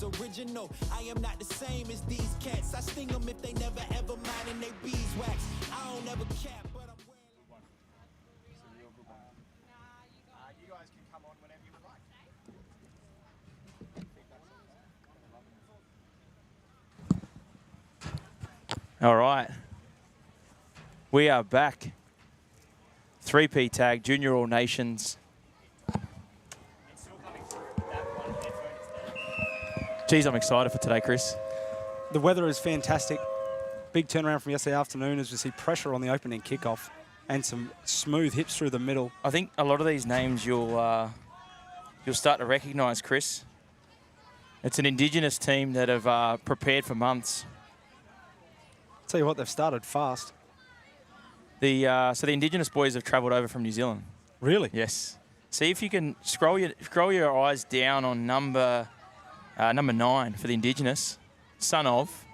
it's original. I am not the same as these cats. I sting them if they never ever mind and they beeswax. I don't ever cap, but I'm wearing. You guys can come on whenever you would like. All right. We are back. 3P tag, Junior All Nations. Geez, I'm excited for today, Chris. The weather is fantastic. Big turnaround from yesterday afternoon as we see pressure on the opening kickoff and some smooth hips through the middle. I think a lot of these names you'll start to recognise, Chris. It's an Indigenous team that have prepared for months. Tell you what, they've started fast. So the Indigenous boys have travelled over from New Zealand. Really? Yes. See if you can scroll your eyes down on number 9 for the Indigenous, son of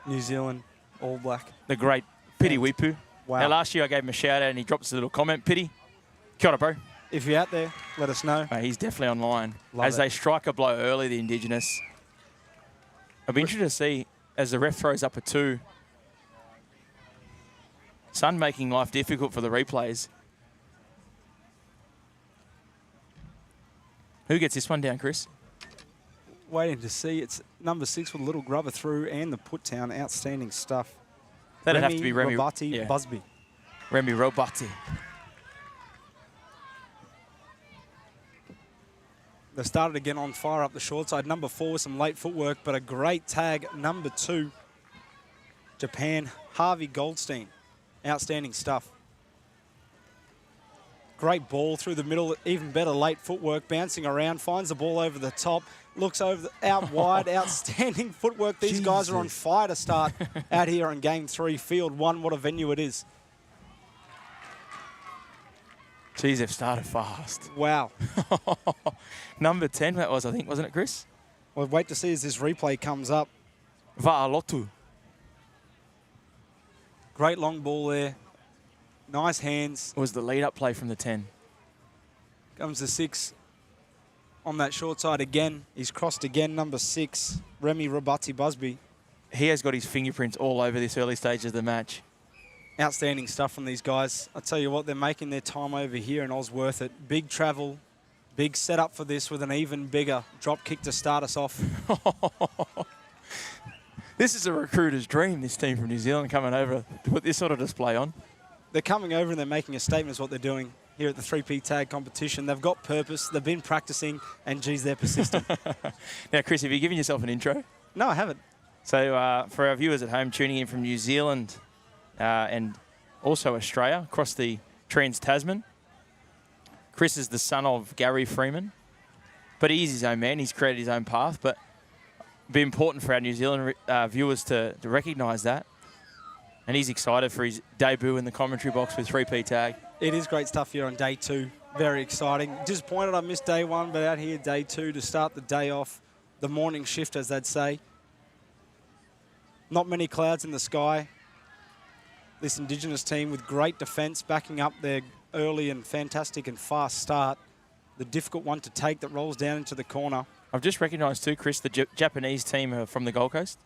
New Zealand, All Black. the great Pity Wipu. Wow. Now, last year I gave him a shout out and he dropped us a little comment. Pity, kia ora, bro. If you're out there, let us know. He's definitely online. Love as it. they strike a blow early, the Indigenous. I'll be interested to see as the ref throws up a 2. Sun making life difficult for the replays. Who gets this one down, Chris? Waiting to see. It's number 6 with a little grubber through and the put down. Outstanding stuff. That'd have to be Remy Robati Busby. Remy Robati. They started again on fire up the short side. Number 4 with some late footwork, but a great tag. Number 2, Japan, Harvey Goldstein. Outstanding stuff. Great ball through the middle. Even better late footwork. Bouncing around. Finds the ball over the top. Looks over out wide. Outstanding footwork. These guys are on fire to start out here in Game 3. Field 1. What a venue it is. Geez, they've started fast. Wow. Number 10 that was, I think, wasn't it, Chris? We'll wait to see as this replay comes up. Va'alotu. Great long ball there. Nice hands. Was the lead-up play from the 10. Comes the 6 on that short side again. He's crossed again, number 6, Remy Robati Busby. He has got his fingerprints all over this early stage of the match. Outstanding stuff from these guys. I tell you what, they're making their time over here in Oz worth it. Big travel, big setup for this with an even bigger drop kick to start us off. This is a recruiter's dream, this team from New Zealand coming over to put this sort of display on. They're coming over and they're making a statement is what they're doing here at the 3P tag competition. They've got purpose, they've been practicing, and geez, they're persistent. Now, Chris, have you given yourself an intro? No, I haven't. So for our viewers at home tuning in from New Zealand and also Australia, across the Trans-Tasman, Chris is the son of Gary Freeman, but he is his own man. He's created his own path, but it'd be important for our New Zealand viewers to recognise that. And he's excited for his debut in the commentary box with 3P tag. It is great stuff here on day 2. Very exciting. Disappointed I missed day 1, but out here day 2 to start the day off. The morning shift, as they'd say. Not many clouds in the sky. This Indigenous team with great defence backing up their early and fantastic and fast start. The difficult one to take that rolls down into the corner. I've just recognised too, Chris, the Japanese team are from the Gold Coast.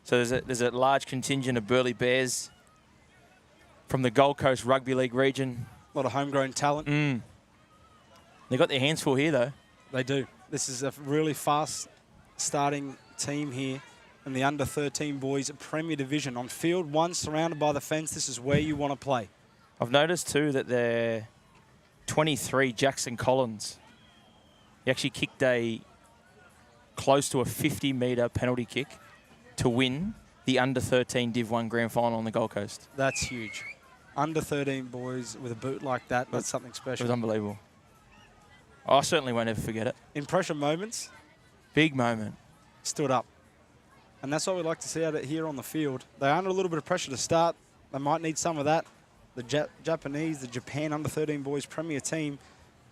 So there's a large contingent of Burleigh Bears from the Gold Coast Rugby League region. A lot of homegrown talent. They've got their hands full here, though. They do. This is a really fast starting team here. And the under-13 boys Premier Division on field 1, surrounded by the fence. This is where you want to play. I've noticed, too, that their 23, Jackson Collins, he actually kicked close to a 50-metre penalty kick to win the under-13 Div 1 Grand Final on the Gold Coast. That's huge. Under-13 boys with a boot like that, that's something special. It was unbelievable. I certainly won't ever forget it. In pressure moments. Big moment. Stood up. And that's what we like to see out here on the field. They're under a little bit of pressure to start. They might need some of that. The Japanese, the Japan under-13 boys Premier team,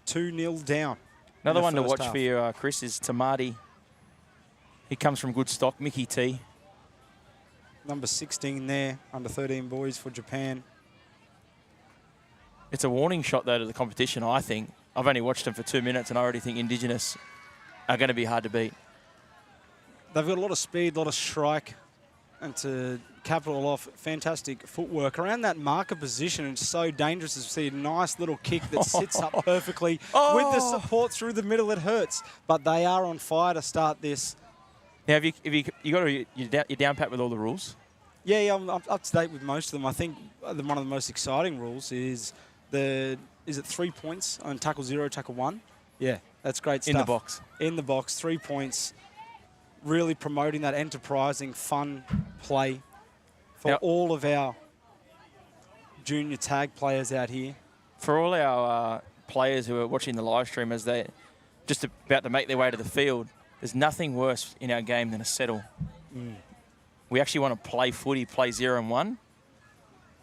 2-0 down. Another one to watch for you, Chris, is Tamati. He comes from good stock, Mickey T. Number 16 there, under-13 boys for Japan. It's a warning shot, though, to the competition, I think. I've only watched them for 2 minutes, and I already think Indigenous are going to be hard to beat. They've got a lot of speed, a lot of strike, and to capital off, fantastic footwork. Around that marker position, it's so dangerous to see a nice little kick that sits up perfectly with the support through the middle. It hurts, but they are on fire to start this. Now, have you're down pat with all the rules? Yeah, I'm up to date with most of them. I think one of the most exciting rules is it 3 points on tackle 0, tackle 1? Yeah, that's great stuff. In the box. In the box, 3 points. Really promoting that enterprising, fun play for all of our junior tag players out here. For all our players who are watching the live stream as they're just about to make their way to the field, there's nothing worse in our game than a settle. We actually want to play footy, play 0 and 1.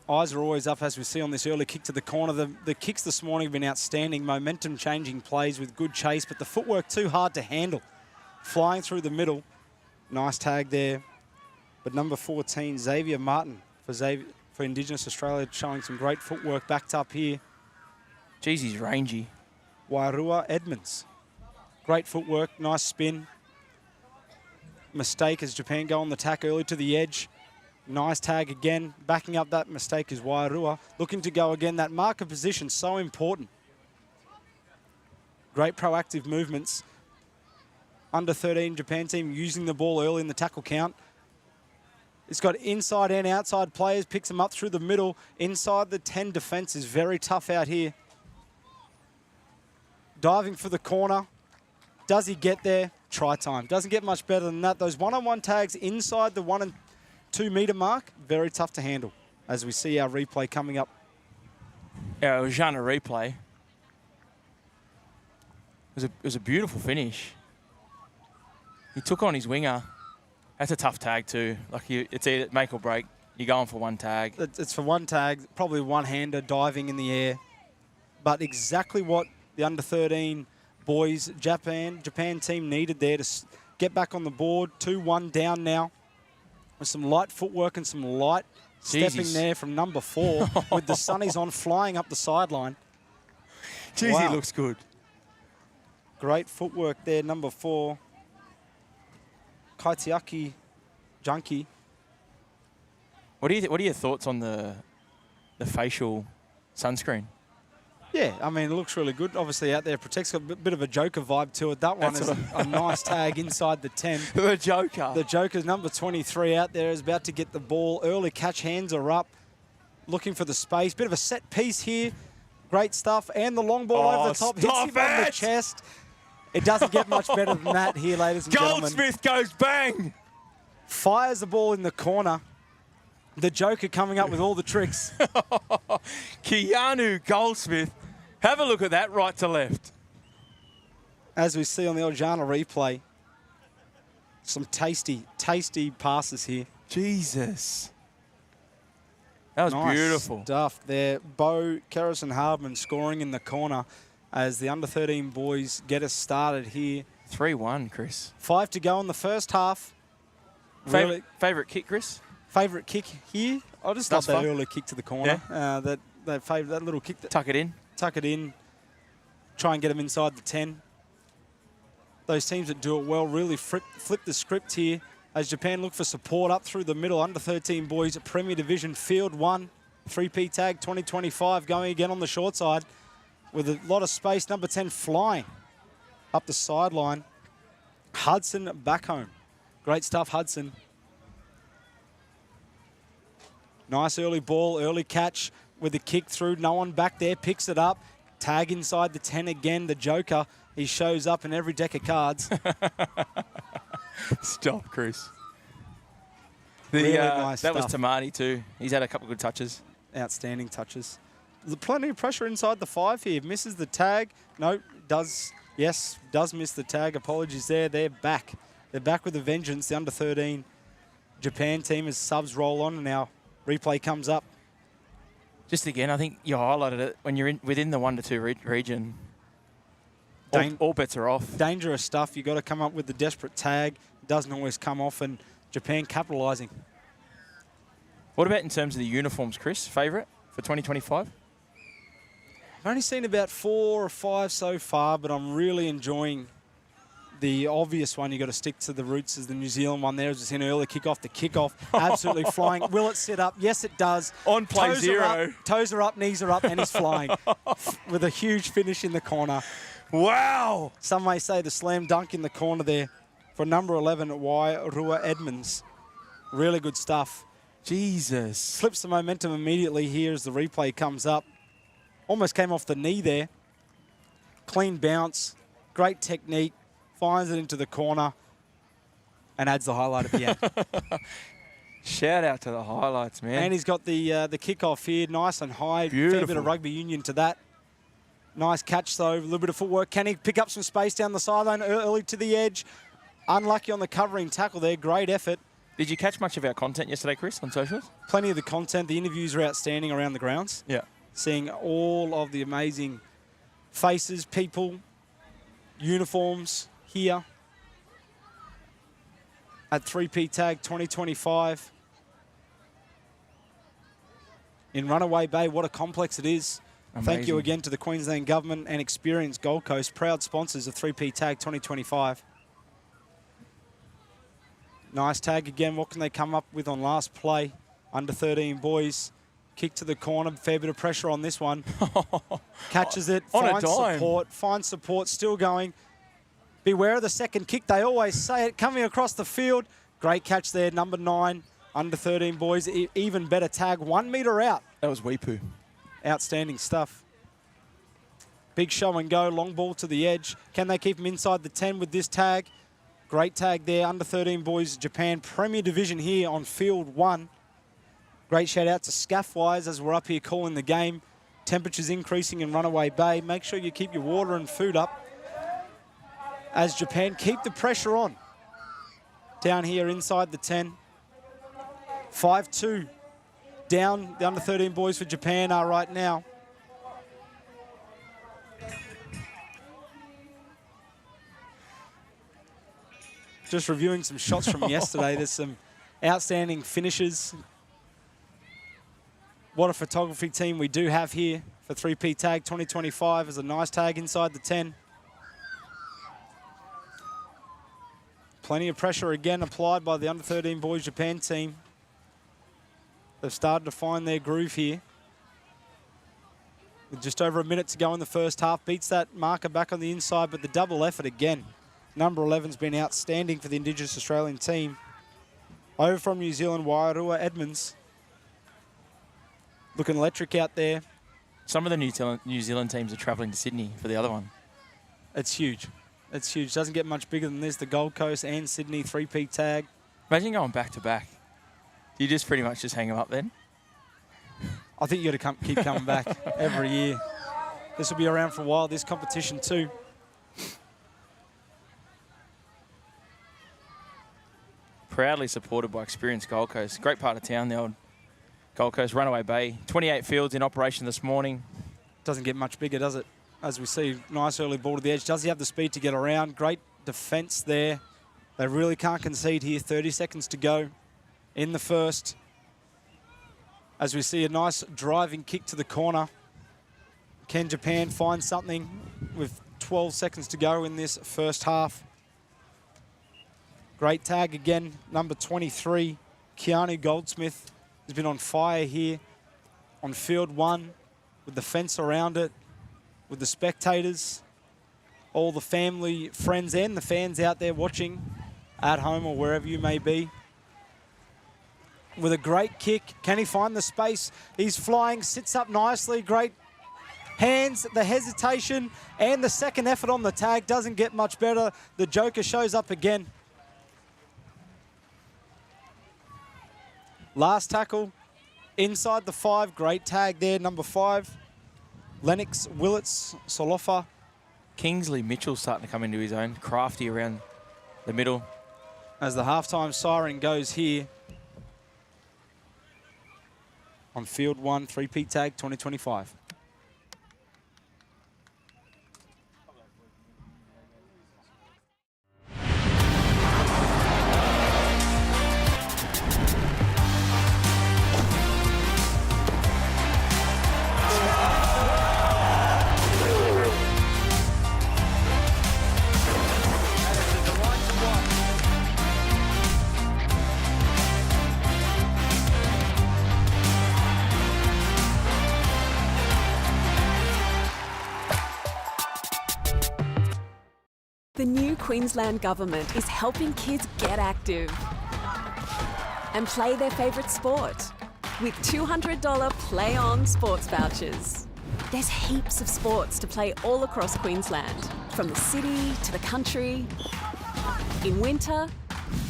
Eyes are always up, as we see on this early kick to the corner. The kicks this morning have been outstanding, momentum-changing plays with good chase, but the footwork too hard to handle. Flying through the middle. Nice tag there. But number 14, Xavier Martin for Indigenous Australia, showing some great footwork backed up here. Jeez, he's rangy. Wairua Edmonds. Great footwork, nice spin. Mistake as Japan go on the tack early to the edge. Nice tag again. Backing up that mistake is Wairua. Looking to go again. That marker position, so important. Great proactive movements. Under 13 Japan team using the ball early in the tackle count. It's got inside and outside players. Picks them up through the middle. Inside the 10 defense is very tough out here. Diving for the corner. Does he get there? Try time. Doesn't get much better than that. Those one-on-one tags inside the 1 and 2 metre mark, very tough to handle as we see our replay coming up. Yeah, it was Jean a replay. It was a beautiful finish. He took on his winger. That's a tough tag too. Like it's either make or break. You're going for one tag. It's for one tag, probably one-hander diving in the air. But exactly what the under 13 boys Japan team needed there to get back on the board. 2-1 down now. With some light footwork and some light stepping there from number 4 with the sunnies on flying up the sideline. Jeez, wow. He looks good. Great footwork there, number 4. Kaitiaki Junkie. What are your thoughts on the facial sunscreen? Yeah, I mean, it looks really good. Obviously out there, protects, got a bit of a Joker vibe to it. That one is a nice tag inside the 10. The Joker. The Joker's number 23 out there is about to get the ball. Early catch, hands are up. Looking for the space. Bit of a set piece here. Great stuff. And the long ball over the top. Hits him on the chest. It doesn't get much better than that here, ladies and gentlemen. Goldsmith goes bang. Fires the ball in the corner. The Joker coming up with all the tricks. Keanu Goldsmith. Have a look at that right to left. As we see on the Oljana replay, some tasty, tasty passes here. Jesus. That was nice beautiful. Stuff there. Bo, Karras and Hardman scoring in the corner as the under 13 boys get us started here. 3-1, Chris. 5 to go in the first half. Favourite kick, Chris? Favourite kick here? I just love that early kick to the corner. Yeah. That little kick. Tuck it in. Tuck it in. Try and get them inside the 10. Those teams that do it well really flip the script here as Japan look for support up through the middle. Under 13 boys at Premier Division Field 1. 3P tag 2025 going again on the short side with a lot of space. Number 10 flying up the sideline. Hudson back home. Great stuff, Hudson. Nice early ball, early catch with the kick through. No one back there, picks it up. Tag inside the 10 again. The Joker, he shows up in every deck of cards. Stop, Chris. Really nice that stuff. was Tamati too. He's had a couple of good touches. Outstanding touches. Plenty of pressure inside the 5 here. Misses the tag. No, does miss the tag. Apologies there. They're back. They're back with a vengeance. The under 13 Japan team as subs roll on and now replay comes up. Just again, I think you highlighted it when you're within the 1 to 2 region. All bets are off. Dangerous stuff. You got to come up with the desperate tag. It doesn't always come off, and Japan capitalising. What about in terms of the uniforms, Chris? Favourite for 2025? I've only seen about 4 or 5 so far, but I'm really enjoying the obvious one, you got to stick to the roots, is the New Zealand one there. As was in early kickoff, the kickoff absolutely flying. Will it sit up? Yes, it does. On play Toes zero. Are up, toes are up, knees are up, and he's flying with a huge finish in the corner. Wow. Some may say the slam dunk in the corner there for number 11, Wairua Edmonds. Really good stuff. Jesus. Flips the momentum immediately here as the replay comes up. Almost came off the knee there. Clean bounce, great technique, finds it into the corner, and adds the highlight at the end. Shout out to the highlights, man. And he's got the kickoff here, nice and high. Beautiful. Fair bit of rugby union to that. Nice catch though, a little bit of footwork. Can he pick up some space down the sideline early to the edge? Unlucky on the covering tackle there, great effort. Did you catch much of our content yesterday, Chris, on socials? Plenty of the content. The interviews are outstanding around the grounds. Yeah. Seeing all of the amazing faces, people, uniforms here at 3P Tag 2025. In Runaway Bay, what a complex it is. Amazing. Thank you again to the Queensland Government and Experience Gold Coast, proud sponsors of 3P Tag 2025. Nice tag again. What can they come up with on last play? Under 13 boys. Kick to the corner. Fair bit of pressure on this one. Catches it. On a Finds dime. support. Finds support. Still going. Beware of the second kick. They always say it. Coming across the field. Great catch there. Number 9. Under 13 boys. Even better tag. 1 metre out. That was Weepu. Outstanding stuff. Big show and go. Long ball to the edge. Can they keep him inside the 10 with this tag? Great tag there. Under 13 boys, Japan Premier Division here on field 1. Great shout out to Scaffwise as we're up here calling the game. Temperatures increasing in Runaway Bay. Make sure you keep your water and food up as Japan keep the pressure on. Down here inside the 10. 5-2 down. The under 13 boys for Japan are right now. Just reviewing some shots from yesterday. There's some outstanding finishes. What a photography team we do have here for 3P Tag 2025. There's a nice tag inside the 10. Plenty of pressure again applied by the under 13 boys Japan team. They've started to find their groove here. With just over a minute to go in the first half. Beats that marker back on the inside, but the double effort again. Number 11's been outstanding for the Indigenous Australian team. Over from New Zealand, Wairua Edmonds. Looking electric out there. Some of the New Zealand teams are travelling to Sydney for the other one. It's huge. It's huge. Doesn't get much bigger than this. The Gold Coast and Sydney 3P Tag. Imagine going back to back. Do you just pretty much just hang them up then? I think you got to keep coming back every year. This will be around for a while, this competition too. Proudly supported by Experience Gold Coast. Great part of town, the old Gold Coast, Runaway Bay. 28 fields in operation this morning. Doesn't get much bigger, does it? As we see, nice early ball to the edge. Does he have the speed to get around? Great defence there. They really can't concede here. 30 seconds to go in the first. As we see a nice driving kick to the corner. Can Japan find something with 12 seconds to go in this first half? Great tag again, number 23, Keanu Goldsmith has been on fire here on field 1 with the fence around it, with the spectators, all the family, friends and the fans out there watching at home or wherever you may be. With a great kick, can he find the space? He's flying, sits up nicely, great hands, the hesitation and the second effort on the tag doesn't get much better. The Joker shows up again. Last tackle, inside the 5, great tag there, number 5. Lennox Willits Solofa. Kingsley Mitchell starting to come into his own. Crafty around the middle. As the halftime siren goes here on field 1, 3P Tag 2025. new Queensland Government is helping kids get active and play their favourite sport with $200 Play On sports vouchers. There's heaps of sports to play all across Queensland, from the city to the country, in winter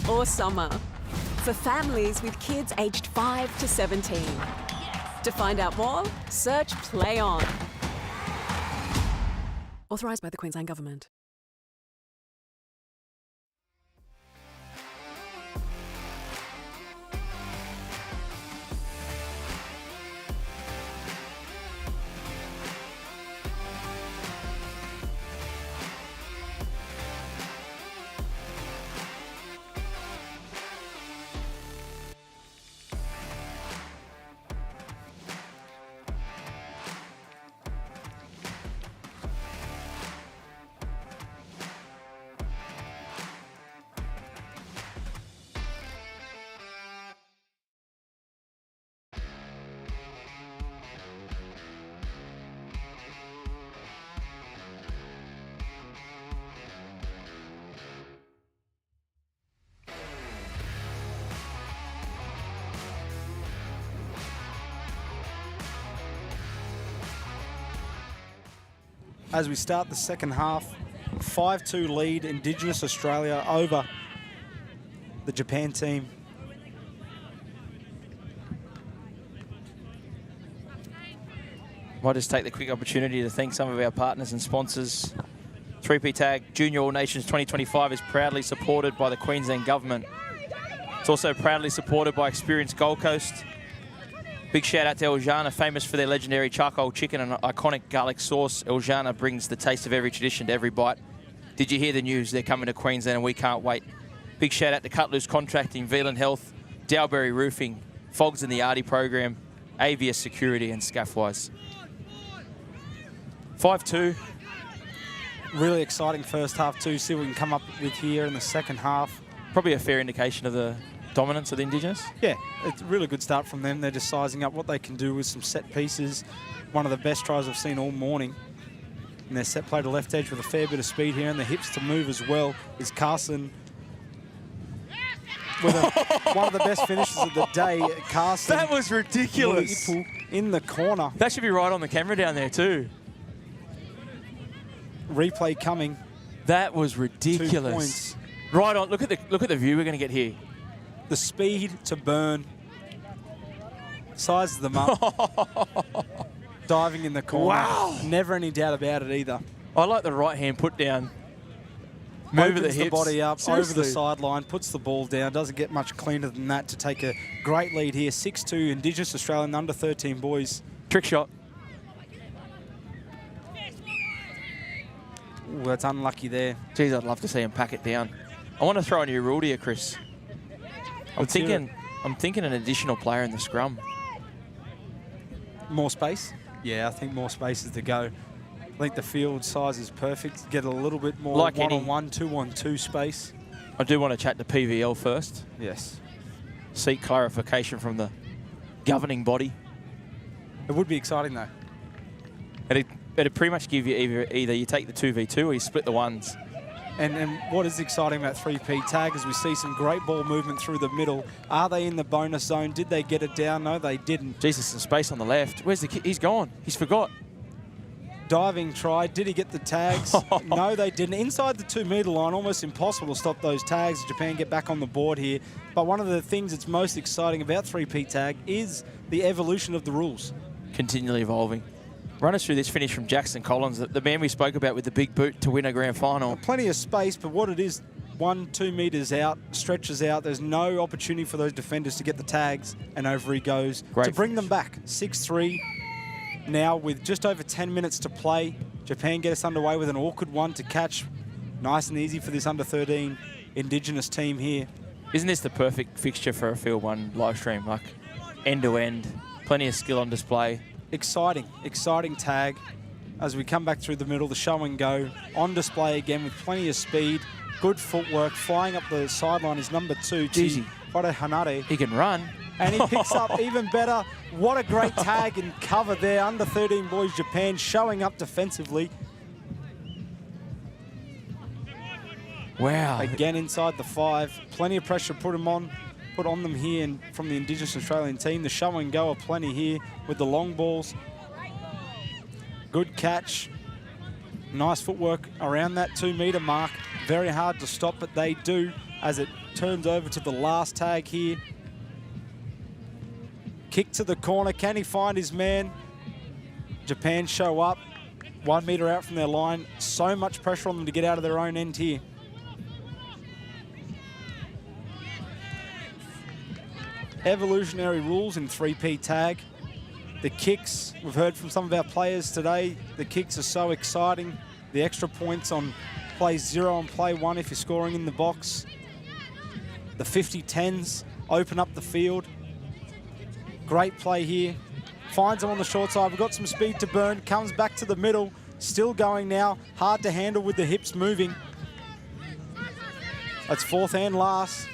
or summer, for families with kids aged 5 to 17. To find out more, search Play On. Authorised by the Queensland Government. As we start the second half, 5-2 lead, Indigenous Australia over the Japan team. Might just take the quick opportunity to thank some of our partners and sponsors. 3P Tag Junior All Nations 2025 is proudly supported by the Queensland Government. It's also proudly supported by Experience Gold Coast. Big shout out to Eljana, famous for their legendary charcoal chicken and iconic garlic sauce. Eljana brings the taste of every tradition to every bite. Did you hear the news? They're coming to Queensland and we can't wait. Big shout out to Cutloose Contracting, Veland Health, Dowberry Roofing, Fogs in the Arty Program, Avius Security and Scaffwise. 5-2. Really exciting first half too. See what we can come up with here in the second half. Probably a fair indication of the dominance of the Indigenous. Yeah, it's a really good start from them. They're just sizing up what they can do with some set pieces. One of the best tries I've seen all morning. And their set play to left edge with a fair bit of speed here, and the hips to move as well is Carson. With one of the best finishes of the day, Carson. That was ridiculous. In the corner. That should be right on the camera down there too. Replay coming. That was 2 ridiculous. points. Right on. Look at the view we're going to get here. The speed to burn. Sizes them up. Diving in the corner. Wow. Never any doubt about it either. I like the right hand put down. Move of the hips. The body up, Seriously. over the sideline, puts the ball down. Doesn't get much cleaner than that to take a great lead here. 6-2 Indigenous Australian under 13 boys. Trick shot. Ooh, that's unlucky there. Geez, I'd love to see him pack it down. I want to throw a new rule to you, Chris. I'm thinking an additional player in the scrum. More space? Yeah, I think more space is the go. I think the field size is perfect. Get a little bit more Like one-on-one, two-on-two space. I do want to chat to PVL first. Yes. Seek clarification from the governing body. It would be exciting though. It'd pretty much give you either you take the 2v2 or you split the ones. And what is exciting about 3P Tag is we see some great ball movement through the middle. Are they in the bonus zone? Did they get it down? No, they didn't. Jesus, some space on the left. Where's the kid? He's gone. He's forgot. Diving try. Did he get the tags? No, they didn't. Inside the 2 metre line, almost impossible to stop those tags. Japan get back on the board here. But one of the things that's most exciting about 3P Tag is the evolution of the rules. Continually evolving. Run us through this finish from Jackson Collins, the man we spoke about with the big boot to win a grand final. Plenty of space, but what it is, 1-2 metres out, stretches out. There's no opportunity for those defenders to get the tags, and over he goes. Great to bring finish. them back. 6-3. Now with just over 10 minutes to play, Japan get us underway with an awkward one to catch. Nice and easy for this under 13 Indigenous team here. Isn't this the perfect fixture for a Field 1 live stream? Like end to end, plenty of skill on display. Exciting tag. As we come back through the middle, the show and go on display again with plenty of speed, good footwork. Flying up the sideline is number 2, Jeezy. Hore Hanare. He can run. And he picks up even better. What a great tag and cover there. Under 13 boys, Japan showing up defensively. Wow. Again inside the 5. Plenty of pressure put on them here from the Indigenous Australian team. The show and go are plenty here with the long balls. Good catch. Nice footwork around that 2-metre mark. Very hard to stop, but they do as it turns over to the last tag here. Kick to the corner. Can he find his man? Japan show up. 1 metre out from their line. So much pressure on them to get out of their own end here. Evolutionary rules in 3P tag. The kicks, we've heard from some of our players today, the kicks are so exciting. The extra points on play 0 and play 1 if you're scoring in the box. The 50-10s open up the field. Great play here. Finds him on the short side. We've got some speed to burn. Comes back to the middle. Still going now. Hard to handle with the hips moving. That's 4th and last.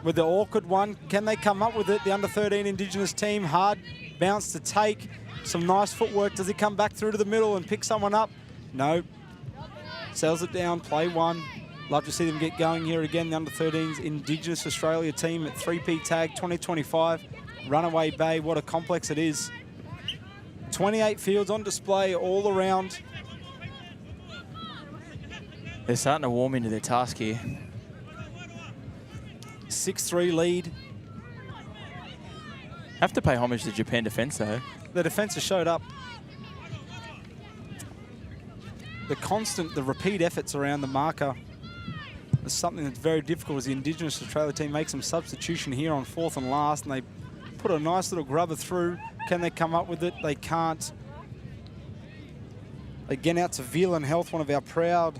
With the awkward one, can they come up with it? The under-13 Indigenous team, hard bounce to take. Some nice footwork. Does he come back through to the middle and pick someone up? No. Sells it down, play 1. Love to see them get going here again. The under-13s Indigenous Australia team at 3P tag 2025. Runaway Bay, what a complex it is. 28 fields on display all around. They're starting to warm into their task here. 6-3 lead. Have to pay homage to Japan defence though. The defence has showed up. The repeat efforts around the marker is something that's very difficult as the Indigenous Australia team makes some substitution here on 4th and last, and they put a nice little grubber through. Can they come up with it? They can't. Again, out to Veal Health, one of our proud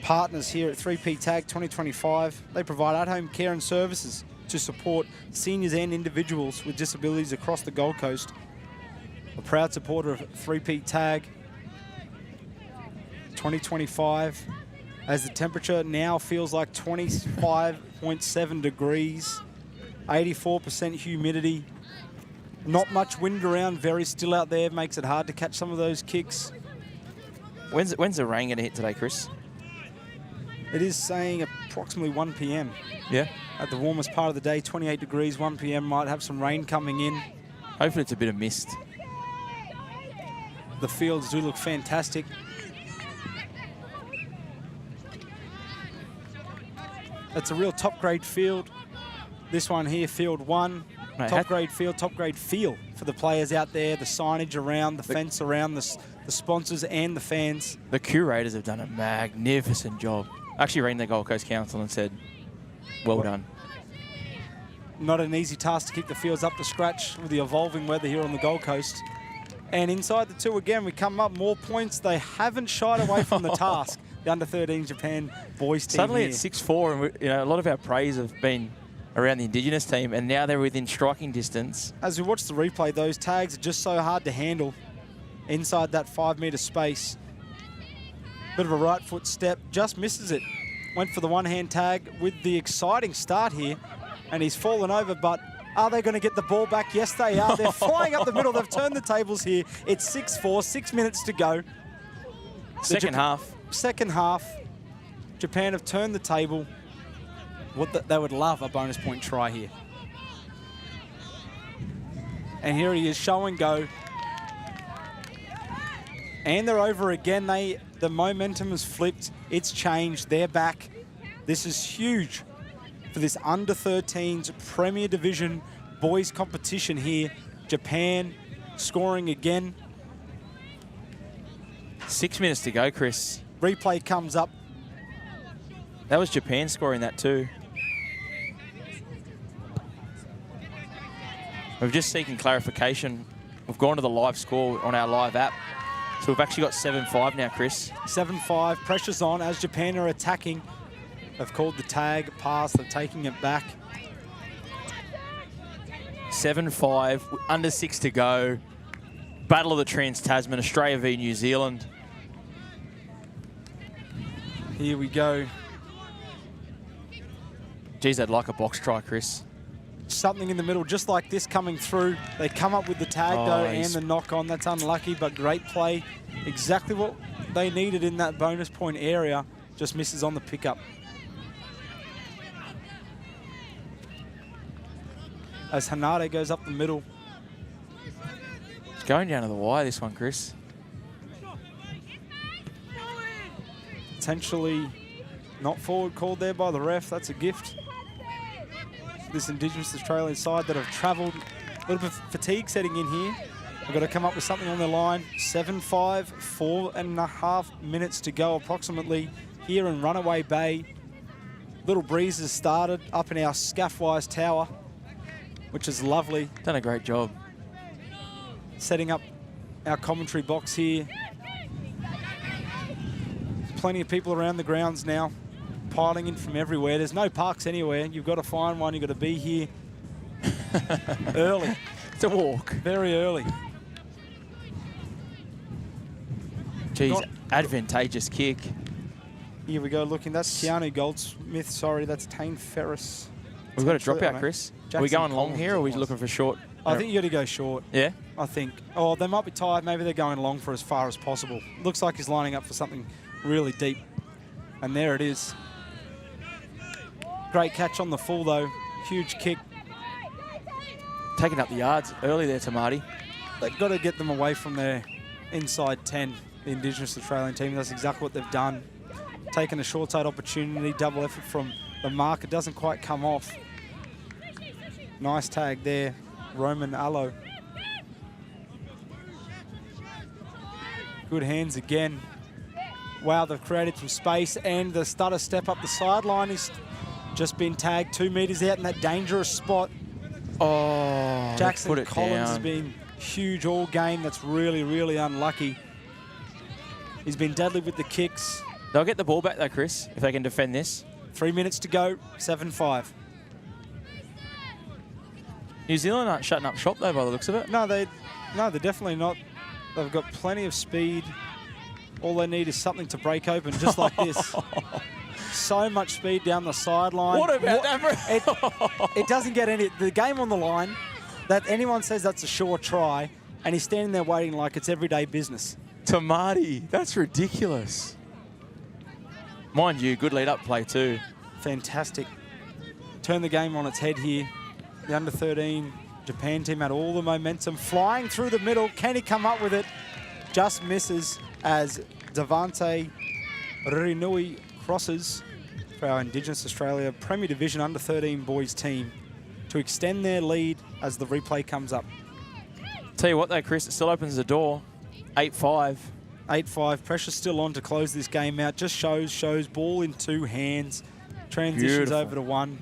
partners here at 3P Tag 2025. They provide at-home care and services to support seniors and individuals with disabilities across the Gold Coast. A proud supporter of 3P Tag 2025, as the temperature now feels like 25.7 degrees, 84% humidity, not much wind around, very still out there, makes it hard to catch some of those kicks. When's the rain going to hit today, Chris? It is saying approximately 1 p.m. Yeah. At the warmest part of the day, 28 degrees, 1 p.m. Might have some rain coming in. Hopefully it's a bit of mist. The fields do look fantastic. It's a real top-grade field. This one here, field 1. Mate, top-grade field, top-grade feel for the players out there, the signage around, the fence around, the sponsors and the fans. The curators have done a magnificent job. I actually rang the Gold Coast Council and said, well done. Not an easy task to keep the fields up to scratch with the evolving weather here on the Gold Coast. And inside the 2 again, we come up more points. They haven't shied away from the task. The under-13 Japan boys team Suddenly here. it's 6-4, and a lot of our praise have been around the Indigenous team, and now they're within striking distance. As we watch the replay, those tags are just so hard to handle inside that 5-metre space. Bit of a right foot step, just misses it. Went for the one-hand tag with the exciting start here, and he's fallen over, but are they going to get the ball back? Yes, they are. They're flying up the middle. They've turned the tables here. It's 6-4, 6 minutes to go. Second half. Second half, Japan have turned the table. They would love a bonus point try here. And here he is, show and go. And they're over again. The momentum has flipped. It's changed. They're back. This is huge for this under-13s Premier Division boys competition here. Japan scoring again. 6 minutes to go, Chris. Replay comes up. That was Japan scoring that too. We've just seeking clarification. We've gone to the live score on our live app. So we've actually got 7-5 now, Chris. 7-5, pressure's on as Japan are attacking. They've called the tag, pass, they're taking it back. 7-5, under 6 to go. Battle of the Trans-Tasman, Australia v New Zealand. Here we go. Geez, I'd like a box try, Chris. Something in the middle, just like this coming through. They come up with the tag, though, and the knock-on. That's unlucky, but great play. Exactly what they needed in that bonus point area. just misses on the pickup. As Hanade goes up the middle. It's going down to the wire, this one, Chris. Potentially not forward called there by the ref. That's a gift. This Indigenous Australian side that have travelled, a little bit of fatigue setting in here. They've got to come up with something on their line. 7-5, 4.5 minutes to go approximately here in Runaway Bay. Little breeze has started up in our Scaffwise Tower, which is lovely. Done a great job. Setting up our commentary box here. Plenty of people around the grounds now, piling in from everywhere. There's no parks anywhere. You've got to find one. You've got to be here early. It's a walk. Very early. Geez, advantageous kick. Here we go looking. That's Keanu Goldsmith. Sorry, that's Tane Ferris. We've got a dropout, Chris. Are we going long here, or are we looking for short? I think you got to go short. Yeah? I think. Oh, they might be tired. Maybe they're going long for as far as possible. Looks like he's lining up for something really deep. And there it is. Great catch on the full, though. Huge kick. Taking up the yards early there to Marty. They've got to get them away from their inside 10, the Indigenous Australian team. That's exactly what they've done. Taken a short side opportunity, double effort from the mark. It doesn't quite come off. Nice tag there, Roman Allo. Good hands again. Wow, they've created some space, and the stutter step up the sideline is just been tagged 2 meters out in that dangerous spot. Oh, Jackson put it Collins down. has been huge all game. That's really, really unlucky. He's been deadly with the kicks. They'll get the ball back though, Chris, if they can defend this. 3 minutes to go, 7-5. New Zealand aren't shutting up shop though, by the looks of it. No, they're definitely not. They've got plenty of speed. All they need is something to break open, just like this. So much speed down the sideline. What about that? It doesn't get any. The game on the line, that anyone says that's a sure try, and he's standing there waiting like it's everyday business. To Marty, that's ridiculous. Mind you, good lead-up play too. Fantastic. Turn the game on its head here. The under-13 Japan team had all the momentum. Flying through the middle. Can he come up with it? Just misses as Devante Rinui crosses for our Indigenous Australia Premier Division under-13 boys team to extend their lead as the replay comes up. Tell you what though, Chris, it still opens the door. 8-5. 8-5. Pressure's still on to close this game out. Just shows ball in two hands. Transitions Beautiful. over to one.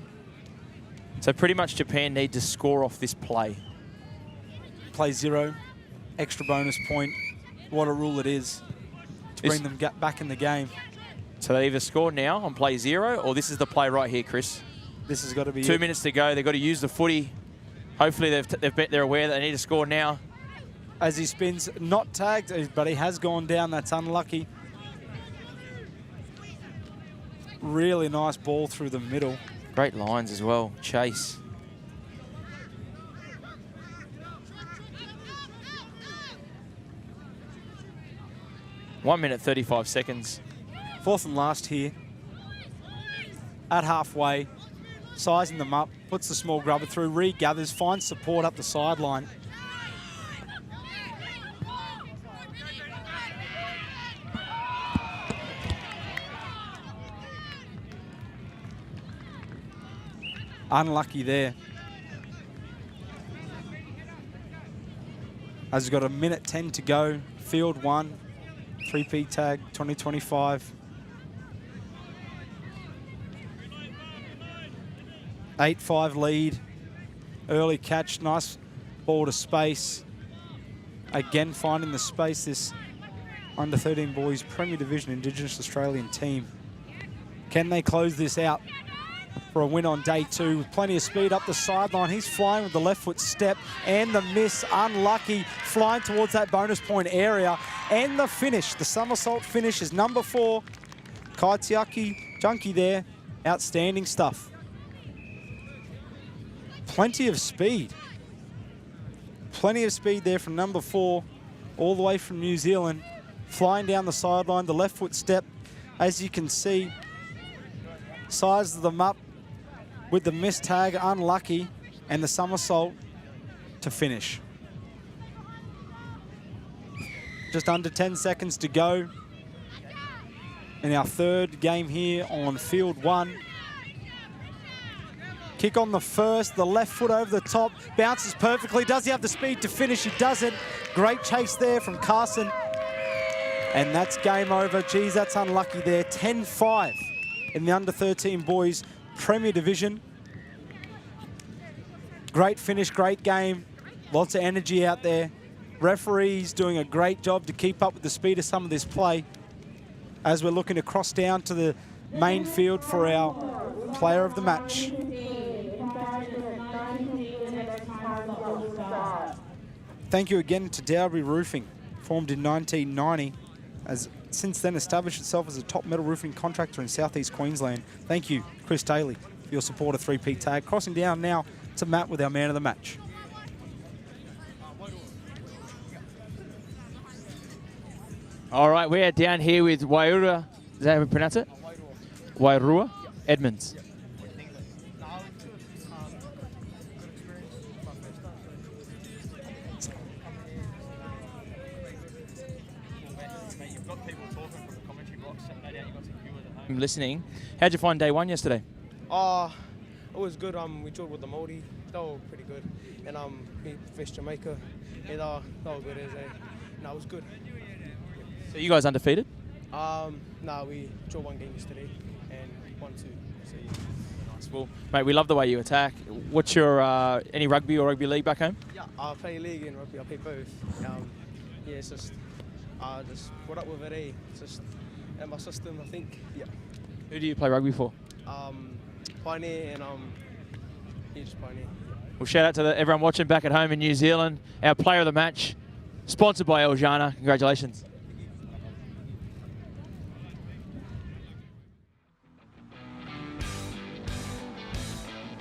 So pretty much Japan need to score off this play. Play 0. Extra bonus point. What a rule it is to bring them back in the game. So they either score now on play 0, or this is the play right here, Chris. This has got to be 2 minutes to go. They've got to use the footy. Hopefully they're aware that they need to score now. As he spins, not tagged, but he has gone down. That's unlucky. Really nice ball through the middle. Great lines as well. Chase. One minute, 35 seconds. Fourth and last here. At halfway, sizing them up, puts the small grubber through, regathers, finds support up the sideline. Unlucky there. As he's got a minute 10 to go. Field 1, 3P tag, 2025. 8-5 lead. Early catch, nice ball to space. Again finding the space, this under-13 boys Premier Division Indigenous Australian team. Can they close this out for a win on day 2 with plenty of speed up the sideline? He's flying with the left foot step and the miss, unlucky, flying towards that bonus point area. And the finish, the somersault finish is number 4. Kaitiaki Junkie there, outstanding stuff. Plenty of speed. Plenty of speed there from number 4, all the way from New Zealand. Flying down the sideline, the left foot step, as you can see, sizes them up with the missed tag, unlucky, and the somersault to finish. Just under 10 seconds to go in our third game here on field 1. Kick on the first, the left foot over the top, bounces perfectly. Does he have the speed to finish? He doesn't. Great chase there from Carson. And that's game over. Geez, that's unlucky there. 10-5 in the under-13 boys Premier Division. Great finish, great game. Lots of energy out there. Referees doing a great job to keep up with the speed of some of this play as we're looking to cross down to the main field for our player of the match. Thank you again to Dowry Roofing, formed in 1990, has since then established itself as a top metal roofing contractor in southeast Queensland. Thank you, Chris Daly, for your support of 3P Tag. Crossing down now to Matt with our man of the match. All right, we are down here with Wairua. Is that how we pronounce it? Wairua Edmonds. I'm listening. How'd you find day 1 yesterday? It was good. We drilled with the Māori. They were pretty good. And we faced Jamaica. And they were good as no, it was good. So you guys undefeated? No, we drew 1 game yesterday and 1-2. So yeah. Nice. Well, mate, we love the way you attack. What's your any rugby or rugby league back home? Yeah, I play league and rugby. I play both. Yeah, it's just put up with it. It's just in my system, I think. Yeah. Who do you play rugby for? Pioneer and just Pioneer. Well, shout out to everyone watching back at home in New Zealand. Our player of the match, sponsored by Eljana. Congratulations.